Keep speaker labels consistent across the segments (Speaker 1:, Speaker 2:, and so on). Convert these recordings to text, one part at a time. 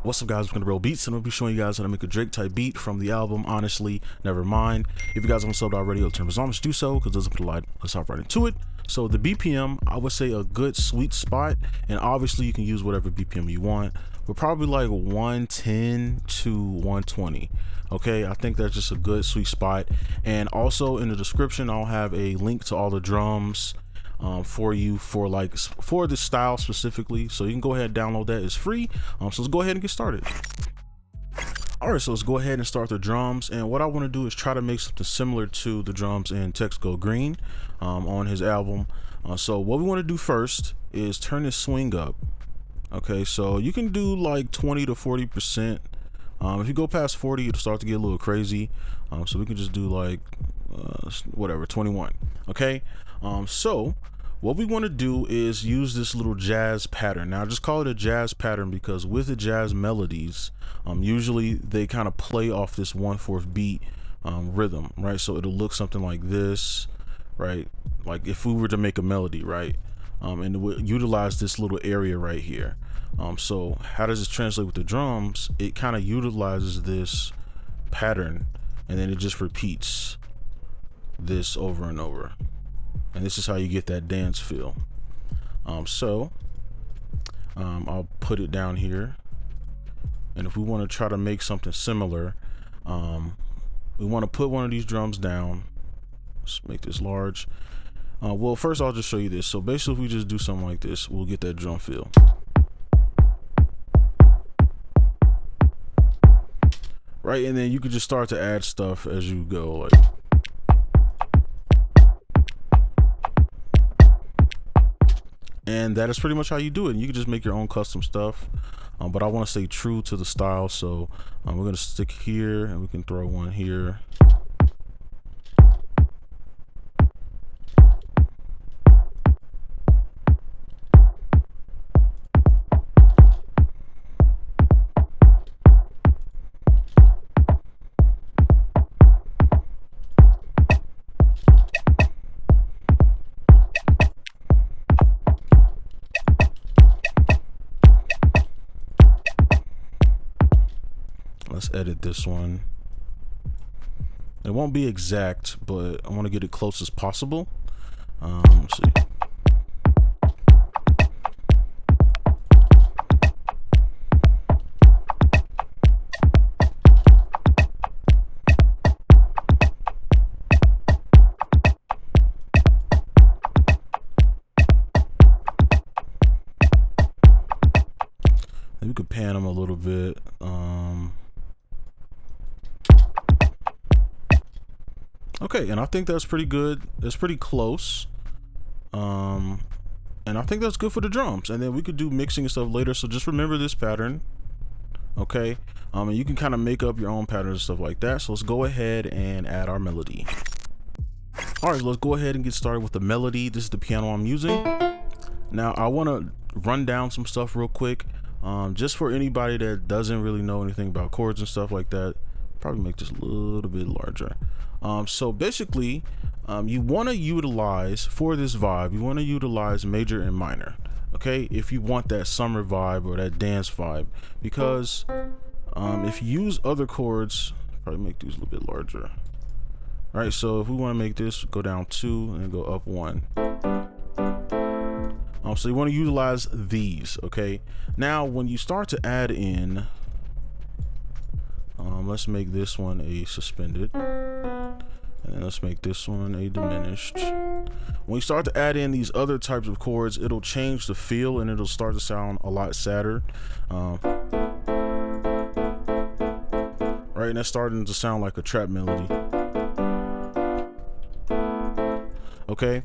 Speaker 1: What's up, guys? Welcome to brobeatz, and I'll be showing you guys how to make a Drake type beat from the album Honestly Nevermind. If you guys haven't subbed already, I'll turn on to do so because it doesn't put a light. Let's hop right into it. So the BPM, I would say a good sweet spot, and obviously you can use whatever BPM you want, but probably like 110 to 120. Okay, I think that's just a good sweet spot. And also in the description, I'll have a link to all the drums for you for this style specifically, so you can go ahead and download that. It's free. So let's go ahead and get started. All right, so let's go ahead and start the drums, and what I want to do is try to make something similar to the drums in Text Go Green on his album. So what we want to do first is turn this swing up. Okay, so you can do like 20 to 40%. If you go past 40, it'll start to get a little crazy. So we can just do like whatever, 21. Okay, so what we want to do is use this little jazz pattern. Now I just call it a jazz pattern because with the jazz melodies, usually they kind of play off this 1/4 beat rhythm, right? So it'll look something like this, right? Like if we were to make a melody, right? And it would utilize this little area right here. So how does this translate with the drums? It kind of utilizes this pattern, and then it just repeats this over and over. And this is how you get that dance feel. I'll put it down here. And if we want to try to make something similar, we want to put one of these drums down. Let's make this large. Well, first I'll just show you this. So basically, if we just do something like this, we'll get that drum feel. Right, and then you can just start to add stuff as you go, like. And that is pretty much how you do it. You can just make your own custom stuff, but I want to stay true to the style, so we're going to stick here, and we can throw one here. Let's edit this one. It won't be exact, but I want to get it close as possible. Let's see. We could pan them a little bit. Okay, and I think that's pretty good. It's pretty close. And I think that's good for the drums. And then we could do mixing and stuff later. So just remember this pattern. Okay. And you can kind of make up your own patterns and stuff like that. So let's go ahead and add our melody. All right, so let's go ahead and get started with the melody. This is the piano I'm using. Now I want to run down some stuff real quick. Just for anybody that doesn't really know anything about chords and stuff like that, probably make this a little bit larger. So basically, you want to utilize, for this vibe, you want to utilize major and minor, okay? If you want that summer vibe or that dance vibe, because if you use other chords, probably make these a little bit larger. All right, so if we want to make this go down 2 and go up 1. So you want to utilize these, okay? Now, when you start to add in, let's make this one a suspended, and then let's make this one a diminished. When you start to add in these other types of chords, it'll change the feel and it'll start to sound a lot sadder. Right, and that's starting to sound like a trap melody. Okay.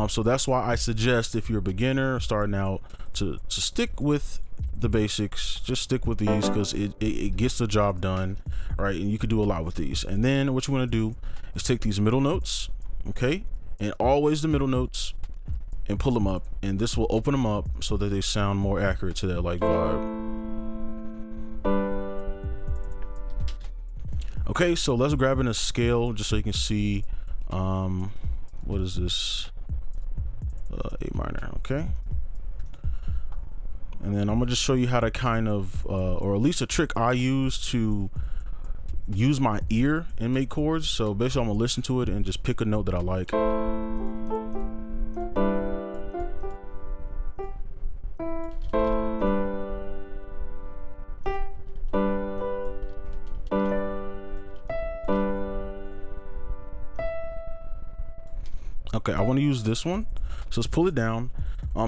Speaker 1: So that's why I suggest, if you're a beginner starting out, to stick with the basics. Just stick with these because it gets the job done, right? And you can do a lot with these. And then what you want to do is take these middle notes, okay, and always the middle notes, and pull them up, and this will open them up so that they sound more accurate to that like vibe. Okay, so let's grab in a scale just so you can see what is this. A minor, okay. And then I'm gonna just show you how to kind of, or at least a trick I use to use my ear and make chords. So basically I'm gonna listen to it and just pick a note that I like. Okay, I want to use this one, so let's pull it down.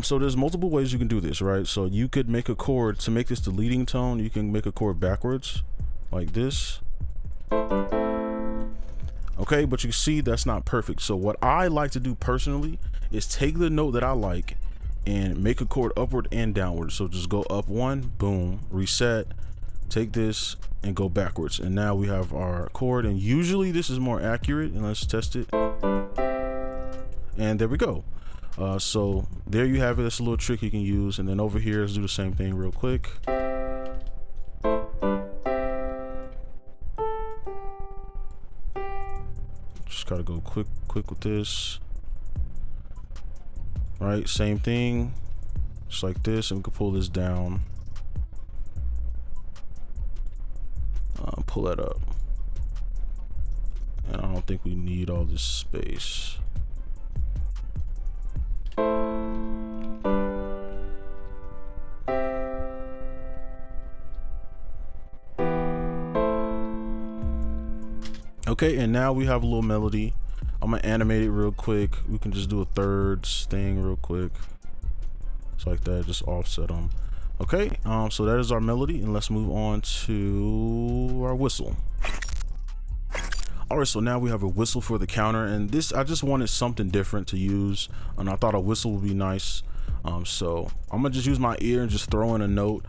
Speaker 1: So there's multiple ways you can do this, right? So you could make a chord to make this the leading tone. You can make a chord backwards like this. Okay, but you see that's not perfect. So what I like to do personally is take the note that I like and make a chord upward and downward. So just go up one, boom, reset, take this and go backwards, and now we have our chord. And usually this is more accurate, and let's test it. And there we go. So there you have it. That's a little trick you can use. And then over here, let's do the same thing real quick. Just gotta go quick with this. Right, same thing, just like this, and we can pull this down. Pull that up. And I don't think we need all this space. Okay, and now we have a little melody. I'm gonna animate it real quick. We can just do a thirds thing real quick. Just like that, just offset them. Okay, so that is our melody, and let's move on to our whistle. All right, so now we have a whistle for the counter, and this, I just wanted something different to use, and I thought a whistle would be nice. So I'm gonna just use my ear and just throw in a note.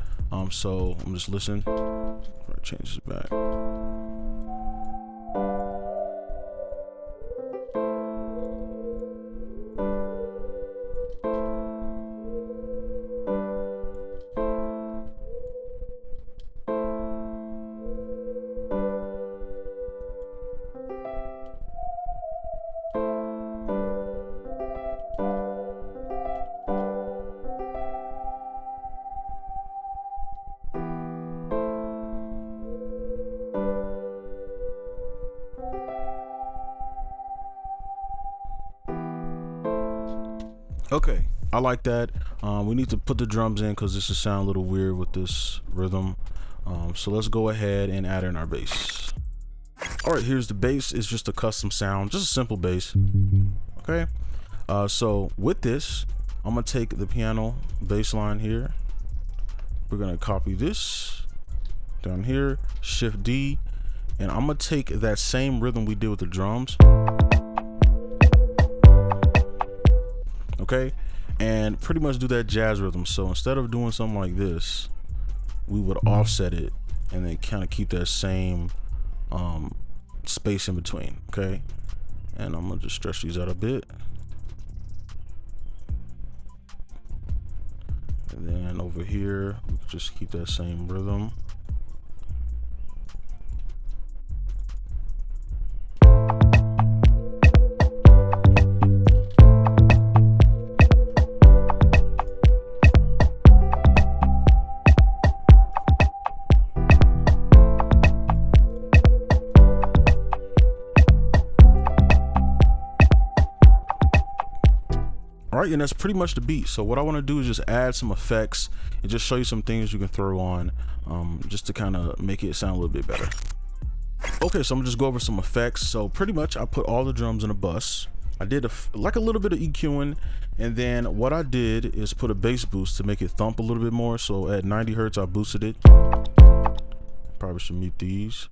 Speaker 1: So I'm just listening. Change this back. Okay, I like that. We need to put the drums in because this will sound a little weird with this rhythm. So let's go ahead and add in our bass. All right, here's the bass. It's just a custom sound, just a simple bass. Okay, so with this, I'm gonna take the piano bass line here. We're gonna copy this down here, Shift D, and I'm gonna take that same rhythm we did with the drums. Okay, and pretty much do that jazz rhythm. So instead of doing something like this, we would offset it and then kind of keep that same space in between. Okay, and I'm gonna just stretch these out a bit, and then over here we can just keep that same rhythm. All right, and that's pretty much the beat. So what I want to do is just add some effects and just show you some things you can throw on, just to kind of make it sound a little bit better. Okay, so I'm gonna just go over some effects. So pretty much I put all the drums in a bus. I did like a little bit of EQing, and then what I did is put a bass boost to make it thump a little bit more. So at 90 hertz, I boosted it. Probably should mute these.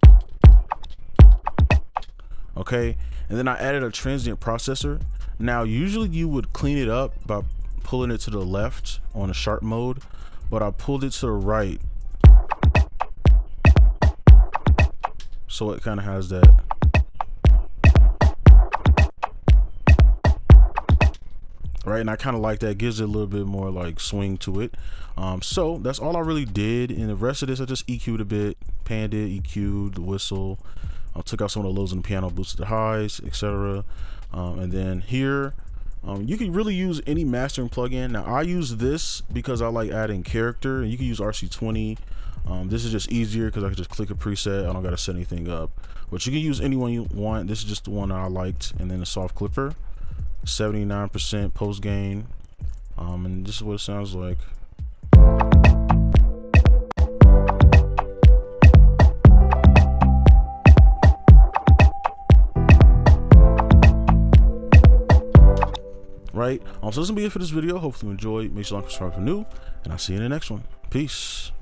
Speaker 1: Okay, and then I added a transient processor. Now usually you would clean it up by pulling it to the left on a sharp mode, but I pulled it to the right, so it kind of has that. Right, and I kind of like that. It gives it a little bit more like swing to it. So that's all I really did, and the rest of this I just EQ'd a bit, panned it, EQ'd the whistle. I took out some of the lows in the piano, boosted the highs, etc. And then here You can really use any mastering plugin. Now I use this because I like adding character, and you can use RC20. This is just easier because I can just click a preset. I don't gotta set anything up, but you can use any one you want. This is just the one that I liked. And then the soft clipper, 79% post gain, and this is what it sounds like. Right, so this is gonna be it for this video. Hopefully you enjoyed. Make sure you like, subscribe if you're new, and I'll see you in the next one. Peace.